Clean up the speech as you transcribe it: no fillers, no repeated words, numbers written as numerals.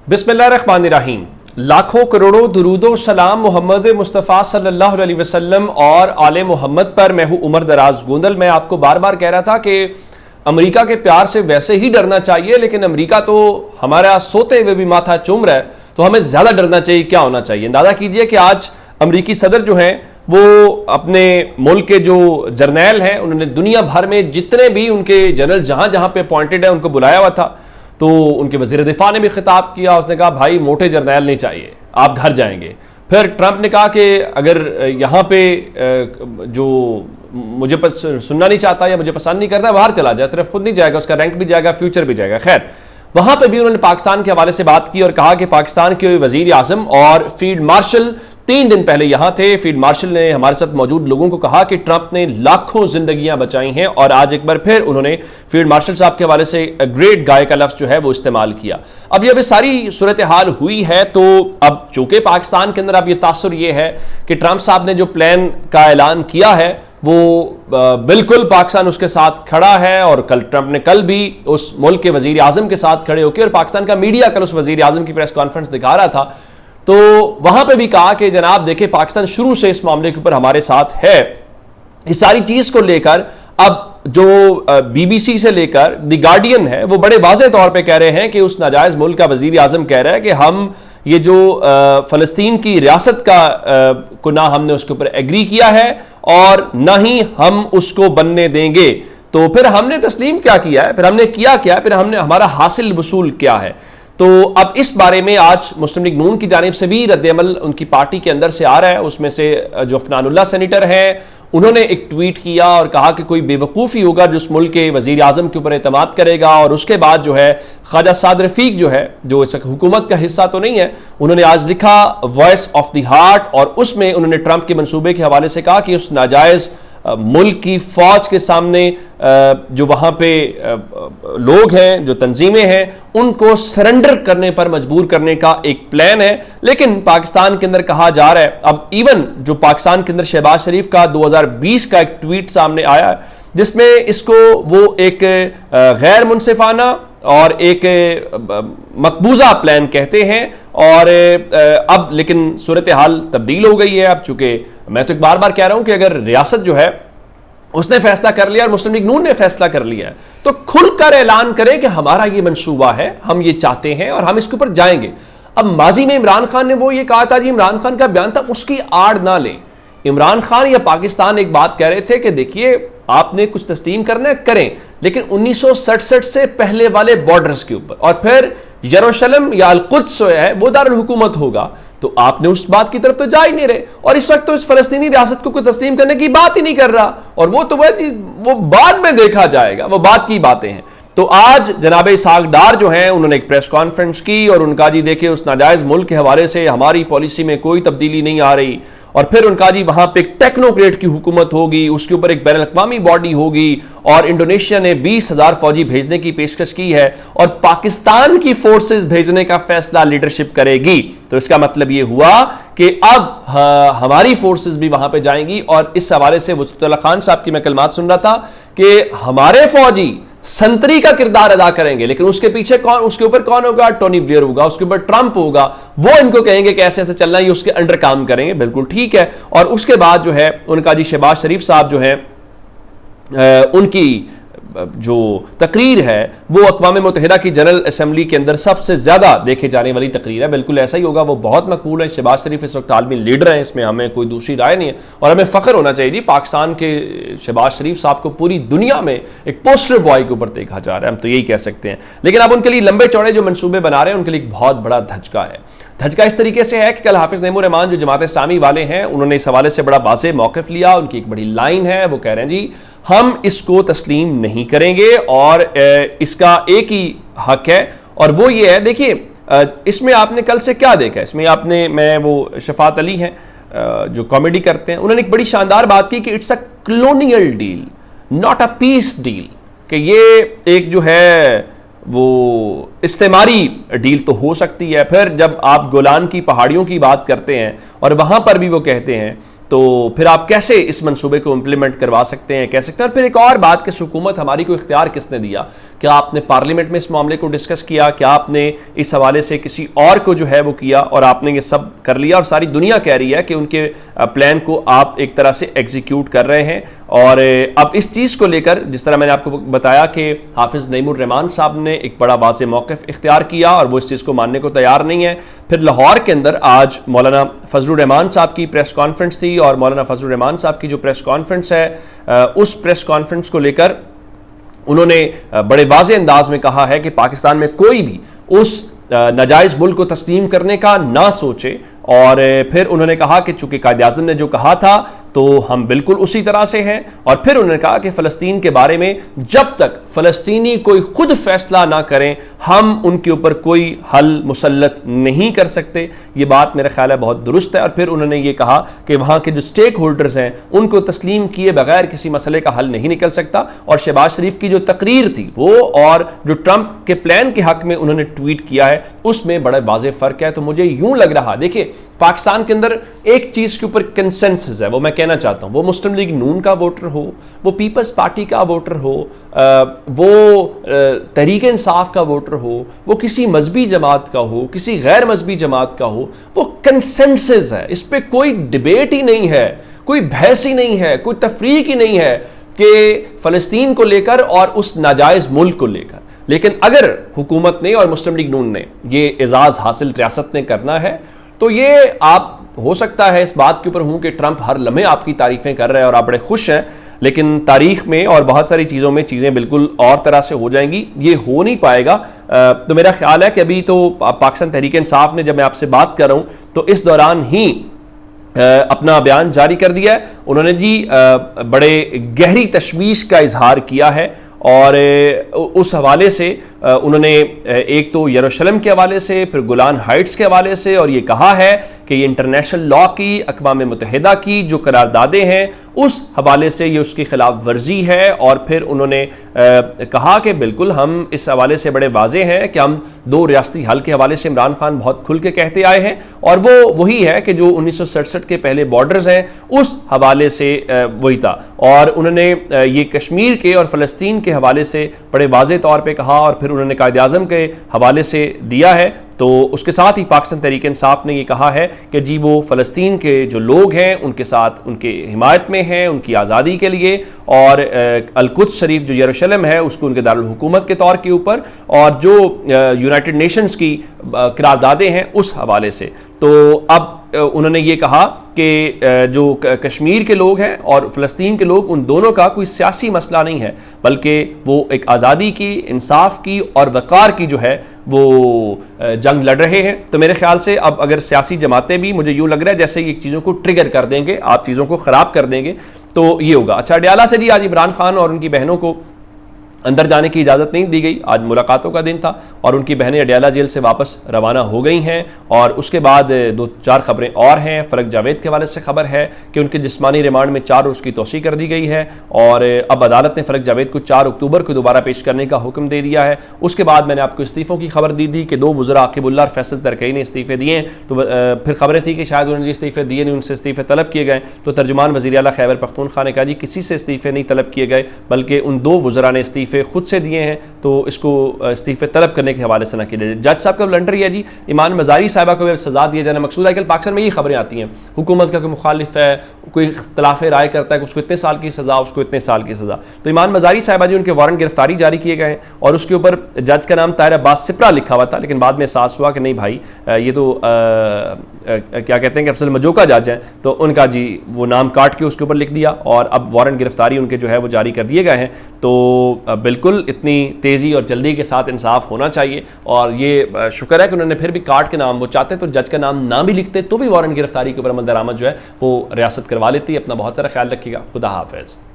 बिस्मिल्लाहिर्रहमानिर्रहीम। लाखों करोड़ों दुरूदो सलाम मोहम्मद मुस्तफ़ा सल्लल्लाहु अलैहि वसल्लम और आले मोहम्मद पर। मैं हूं उमर दराज गोंदल। मैं आपको बार बार कह रहा था कि अमेरिका के प्यार से वैसे ही डरना चाहिए, लेकिन अमेरिका तो हमारा सोते हुए भी माथा चूम रहा है, तो हमें ज्यादा डरना चाहिए। क्या होना चाहिए? अंदाजा कीजिए कि आज अमेरिकी सदर जो हैं वो अपने मुल्क के जो जर्नैल हैं, उन्होंने दुनिया भर में जितने भी उनके जनरल जहां जहां पे अपॉइंटेड है उनको बुलाया हुआ था। तो उनके वजीर दिफा ने भी खिताब किया, उसने कहा भाई मोटे जर्नैल नहीं चाहिए, आप घर जाएंगे। फिर ट्रंप ने कहा कि अगर यहाँ पे जो मुझे सुनना नहीं चाहता या मुझे पसंद नहीं करता बाहर चला जाए, सिर्फ खुद नहीं जाएगा, उसका रैंक भी जाएगा, फ्यूचर भी जाएगा। खैर, वहां पे भी उन्होंने पाकिस्तान के हवाले से बात की और कहा कि पाकिस्तान के वजीर आजम और फील्ड मार्शल 3 दिन पहले यहां थे। फील्ड मार्शल ने हमारे साथ मौजूद लोगों को कहा कि ट्रंप ने लाखों जिंदगियां बचाई हैं, और आज एक बार फिर उन्होंने फील्ड मार्शल साहब के हवाले से ग्रेट गाय का लफ्ज जो है वो इस्तेमाल किया। अब जब ये सारी सूरत हाल हुई है, तो अब चूंकि पाकिस्तान के अंदर अब ये तासुर ये है कि ट्रंप साहब ने जो प्लान का ऐलान किया है वो बिल्कुल पाकिस्तान उसके साथ खड़ा है, और कल ट्रंप ने कल भी उस मुल्क के वजीर आजम के साथ खड़े होकर, और पाकिस्तान का मीडिया कल उस वजीर आजम की प्रेस कॉन्फ्रेंस दिखा रहा था, तो वहां पे भी कहा कि जनाब देखें पाकिस्तान शुरू से इस मामले के ऊपर हमारे साथ है। इस सारी चीज को लेकर अब जो बीबीसी से लेकर द गार्डियन है वो बड़े वाज़ेह तौर पे कह रहे हैं कि उस नाजायज मुल्क का वजीर आजम कह रहा है कि हम ये जो फलस्तीन की रियासत का को ना हमने उसके ऊपर एग्री किया है और ना ही हम उसको बनने देंगे। तो फिर हमने तस्लीम क्या किया है, फिर हमने किया क्या, फिर हमने हमारा हासिल वसूल क्या है? तो अब इस बारे में आज मुस्लिम लीग नून की जानिब से भी रद्द-ए-अमल उनकी पार्टी के अंदर से आ रहा है। उसमें से जो अफनानुल्लाह सेनेटर हैं, उन्होंने एक ट्वीट किया और कहा कि कोई बेवकूफ़ी होगा जो उस मुल्क के वजीर आजम के ऊपर एतमाद करेगा। और उसके बाद जो है ख्वाजा साद रफीक जो है, जो इस हुकूमत का हिस्सा तो नहीं है, उन्होंने आज लिखा वॉइस ऑफ द हार्ट, और उसमें उन्होंने ट्रंप के मंसूबे के हवाले से कहा कि उस नाजायज मुल्क की फौज के सामने जो वहां पे लोग हैं, जो तंजीमें हैं, उनको सरेंडर करने पर मजबूर करने का एक प्लान है। लेकिन पाकिस्तान के अंदर कहा जा रहा है, अब इवन जो पाकिस्तान के अंदर शहबाज शरीफ का 2020 का एक ट्वीट सामने आया जिसमें इसको वो एक गैर मुनसिफाना और एक मकबूजा प्लान कहते हैं। और अब लेकिन सूरत हाल तब्दील हो गई है। अब चूंकि मैं तो एक बार बार कह रहा हूं कि अगर रियासत जो है उसने फैसला कर लिया और मुस्लिम लीग नून ने फैसला कर लिया है, तो खुलकर ऐलान करें कि हमारा ये मंसूबा है, हम ये चाहते हैं और हम इसके ऊपर जाएंगे। अब माजी में इमरान खान ने वो ये कहा था, जी इमरान खान का बयान था, उसकी आड़ ना लें। इमरान खान या पाकिस्तान एक बात कह रहे थे कि देखिए आपने कुछ तस्लीम करना है करें, लेकिन 1967 से पहले वाले बॉर्डर्स के ऊपर, और फिर यरूशलेम या अल-कुद्स है वो दारुल हुकूमत होगा, तो आपने उस बात की तरफ तो जा ही नहीं रहे। और इस वक्त तो इस फलस्तीनी रियासत को कोई तस्लीम करने की बात ही नहीं कर रहा, और वो तो वो बाद में देखा जाएगा, वो बात की बातें हैं। तो आज जनाब इसहाक डार जो हैं उन्होंने एक प्रेस कॉन्फ्रेंस की और उनका जी देखिए उस नाजायज मुल्क के हवाले से हमारी पॉलिसी में कोई तब्दीली नहीं आ रही, और फिर उनका जी वहां पे एक टेक्नोक्रेट की हुकूमत होगी, उसके ऊपर एक बैनुल अक़वामी बॉडी होगी, और इंडोनेशिया ने 20,000 फौजी भेजने की पेशकश की है और पाकिस्तान की फोर्सेस भेजने का फैसला लीडरशिप करेगी। तो इसका मतलब यह हुआ कि अब हमारी फोर्सेस भी वहां पे जाएंगी। और इस हवाले से वसीउल्लाह खान साहब की मैं कलमात सुन रहा था कि हमारे फौजी संतरी का किरदार अदा करेंगे, लेकिन उसके पीछे कौन, उसके ऊपर कौन होगा? टोनी ब्लेयर होगा, उसके ऊपर ट्रंप होगा, वो इनको कहेंगे कि ऐसे ऐसे चलना, ये उसके अंडर काम करेंगे। बिल्कुल ठीक है। और उसके बाद जो है उनका जी शहबाज शरीफ साहब जो है उनकी जो तकरीर है वो अक़वाम मुत्तहिदा की जनरल असम्बली के अंदर सबसे ज्यादा देखे जाने वाली तकरीर है। बिल्कुल ऐसा ही होगा, वो बहुत मकबूल है। शहबाज शरीफ इस वक्त आलमी लीडर हैं, इसमें हमें कोई दूसरी राय नहीं है, और हमें फख्र होना चाहिए जी पाकिस्तान के शहबाज शरीफ साहब को पूरी दुनिया में एक पोस्टर बॉय के ऊपर देखा जा रहा है, हम तो यही कह सकते हैं। लेकिन अब उनके लिए लंबे चौड़े जो मंसूबे बना रहे हैं उनके लिए एक बहुत बड़ा धचका है। धचका इस तरीके से है कि कल हाफिज नईमुर रहमान जो जमात इस्लामी वाले हैं उन्होंने इस हवाले से बड़ा वाज़ेह मौक़िफ़ लिया। उनकी एक बड़ी लाइन है, वो कह रहे हैं जी हम इसको तस्लीम नहीं करेंगे, और इसका एक ही हक है, और वो ये है, देखिए इसमें आपने कल से क्या देखा, इसमें आपने, मैं वो शफात अली हैं जो कॉमेडी करते हैं, उन्होंने एक बड़ी शानदार बात की कि it's a colonial deal not a peace deal, कि ये एक जो है वो इस्तेमारी डील तो हो सकती है। फिर जब आप गोलान की पहाड़ियों की बात करते हैं और वहां पर भी वो कहते हैं, तो फिर आप कैसे इस मंसूबे को इंप्लीमेंट करवा सकते हैं, कह सकते हैं। और फिर एक और बात कि हुकूमत हमारी को इख्तियार किसने दिया क्या आपने पार्लियामेंट में इस मामले को डिस्कस किया, क्या आपने इस हवाले से किसी और को जो है वो किया, और आपने ये सब कर लिया और सारी दुनिया कह रही है कि उनके प्लान को आप एक तरह से एग्जीक्यूट कर रहे हैं। और अब इस चीज़ को लेकर जिस तरह मैंने आपको बताया कि हाफिज़ नईमुर रहमान साहब ने एक बड़ा वाज़ेह मौक़िफ़ इख्तियार किया और वो इस चीज़ को मानने को तैयार नहीं है। फिर लाहौर के अंदर आज मौलाना फजलुर रहमान साहब की प्रेस कॉन्फ्रेंस थी और मौलाना फजलुर रहमान साहब की जो प्रेस कॉन्फ्रेंस है उस प्रेस कॉन्फ्रेंस को लेकर उन्होंने बड़े वाज़ेह अंदाज में कहा है कि पाकिस्तान में कोई भी उस नाजायज़ मुल्क को तस्लीम करने का ना सोचे। और फिर उन्होंने कहा कि चूंकि कायद-ए-आज़म ने जो कहा था तो हम बिल्कुल उसी तरह से हैं। और फिर उन्होंने कहा कि फ़लस्तीन के बारे में जब तक फ़लस्तीनी कोई खुद फैसला ना करें हम उनके ऊपर कोई हल मुसल्लत नहीं कर सकते। ये बात मेरा ख्याल है बहुत दुरुस्त है। और फिर उन्होंने ये कहा कि वहाँ के जो स्टेक होल्डर्स हैं उनको तस्लीम किए बगैर किसी मसले का हल नहीं निकल सकता। और शहबाज शरीफ की जो तकरीर थी वो और जो ट्रंप के प्लान के हक में उन्होंने ट्वीट किया है उसमें बड़ा वाज़ेह फ़र्क है। तो मुझे यूं लग रहा, देखिए पाकिस्तान के अंदर एक चीज के ऊपर कंसेंसस है, वो मैं कहना चाहता हूं, वो मुस्लिम लीग नून का वोटर हो, वो पीपल्स पार्टी का वोटर हो, वो तहरीक इंसाफ का वोटर हो, वो किसी मजहबी जमात का हो, किसी गैर मजहबी जमात का हो, वो कंसेंसस है। इस पर कोई डिबेट ही नहीं है, कोई बहस ही नहीं है, कोई तफरीक ही नहीं है कि फ़लस्तीन को लेकर और उस नाजायज़ मुल्क को लेकर। लेकिन अगर हुकूमत ने और मुस्लिम लीग नून ने ये एजाज़ हासिल रियासत ने करना है तो ये आप हो सकता है इस बात के ऊपर हूं कि ट्रंप हर लम्हे आपकी तारीफें कर रहे हैं और आप बड़े खुश हैं, लेकिन तारीख में और बहुत सारी चीज़ों में चीज़ें बिल्कुल और तरह से हो जाएंगी, ये हो नहीं पाएगा। तो मेरा ख्याल है कि अभी तो पाकिस्तान तहरीक इंसाफ ने, जब मैं आपसे बात कर रहा हूं तो इस दौरान ही अपना बयान जारी कर दिया है। उन्होंने जी बड़े गहरी तशवीश का इजहार किया है और उस हवाले से उन्होंने एक तो यरूशलेम के हवाले से, फिर गोलान हाइट्स के हवाले से, और ये कहा है कि ये इंटरनेशनल लॉ की, अक़वाम मुत्तहिदा की जो करारदादें हैं उस हवाले से ये उसकी खिलाफ वर्जी है। और फिर उन्होंने कहा कि बिल्कुल हम इस हवाले से बड़े वाज़ेह हैं कि हम दो रियासती हल के हवाले से इमरान खान बहुत खुल के कहते आए हैं और वो वही है कि जो 1967 के पहले बॉर्डर्स हैं उस हवाले से वही था। और उन्होंने ये कश्मीर के और फ़लस्तीन के हवाले से बड़े वाज़ेह तौर पर कहा और फिर उन्होंने कायद-ए-आज़म के हवाले से दिया है। तो उसके साथ ही पाकिस्तान तहरीक इंसाफ ने ये कहा है कि जी वो फ़लस्तीन के जो लोग हैं उनके साथ, उनके हिमायत में हैं, उनकी आज़ादी के लिए, और अल-कुद्स शरीफ जो यरूशलेम है उसको उनके दारुल हुकूमत के तौर के ऊपर, और जो यूनाइटेड नेशंस की करारदादें हैं उस हवाले से। तो अब उन्होंने ये कहा कि जो कश्मीर के लोग हैं और फ़लस्तीन के लोग, उन दोनों का कोई सियासी मसला नहीं है, बल्कि वो एक आज़ादी की, इंसाफ की और वक़ार की जो है वो जंग लड़ रहे हैं। तो मेरे ख्याल से अब अगर सियासी जमातें भी, मुझे यूँ लग रहा है जैसे ये चीज़ों को ट्रिगर कर देंगे, आप चीज़ों को ख़राब कर देंगे, तो ये होगा। अच्छा, अडयाला से जी आज इमरान खान और उनकी बहनों को अंदर जाने की इजाज़त नहीं दी गई। आज मुलाकातों का दिन था और उनकी बहनें अडयाला जेल से वापस रवाना हो गई हैं। और उसके बाद 2-4 खबरें और हैं। फ़लक जावेद के हवाले से खबर है कि उनके जिस्मानी रिमांड में 4 रोज़ की तोसी कर दी गई है और अब अदालत ने फ़लक जावेद को 4 अक्टूबर को दोबारा पेश करने का हुक्म दे दिया है। उसके बाद मैंने आपको इस्तीफ़ों की खबर दी थी कि 2 वज़रा आकिबुल्लाह और फैसल तरकई ने इस्तीफ़े दिए हैं। तो फिर खबरें थी कि शायद उन्होंने इस्तीफ़े दिए नहीं, उनसे इस्तीफ़े तलब किए गए। तो तर्जुमान वज़ीर आला खैबर पख्तूनख्वा ने कहा जी किसी से इस्तीफ़े नहीं तलब किए गए, बल्कि उन 2 वज़रा ने इस्तीफ़े खुद से दिए हैं, तो इसको इस्तीफे तलब करने के हवाले से न किया। जज साहब का ब्लंडर है जी, ईमान मज़ारी साहिबा को सजा दिया जाना मकसूद है। आजकल पाकिस्तान में ये खबरें आती हैं, हुकूमत का कोई मुखालिफ है, कोई इख्तलाफ राय करता है, उसको इतने साल की सज़ा, उसको इतने साल की सज़ा। तो ईमान मज़ारी साहिबा जी, उनके वारंट गिरफ्तारी जारी किए गए हैं और उसके ऊपर जज का नाम ताहिर अब्बास सिप्रा लिखा हुआ था, लेकिन बाद में एहसास हुआ कि नहीं भाई ये तो क्या कहते हैं कि अफजल मजोका जज हैं, तो उनका जी वो नाम काट के उसके ऊपर लिख दिया और अब वारंट गिरफ्तारी उनके जो है वो जारी कर दिए गए हैं। तो बिल्कुल इतनी तेज़ी और जल्दी के साथ इंसाफ होना चाहिए और ये शुक्र है कि उन्होंने फिर भी काट के नाम, वो चाहते तो जज का नाम ना भी लिखते तो भी वारंट गिरफ्तारी के ऊपर अमल दरामद जो है वो रियासत करवा लेती है। अपना बहुत सारा ख्याल रखिएगा। खुदा हाफिज़।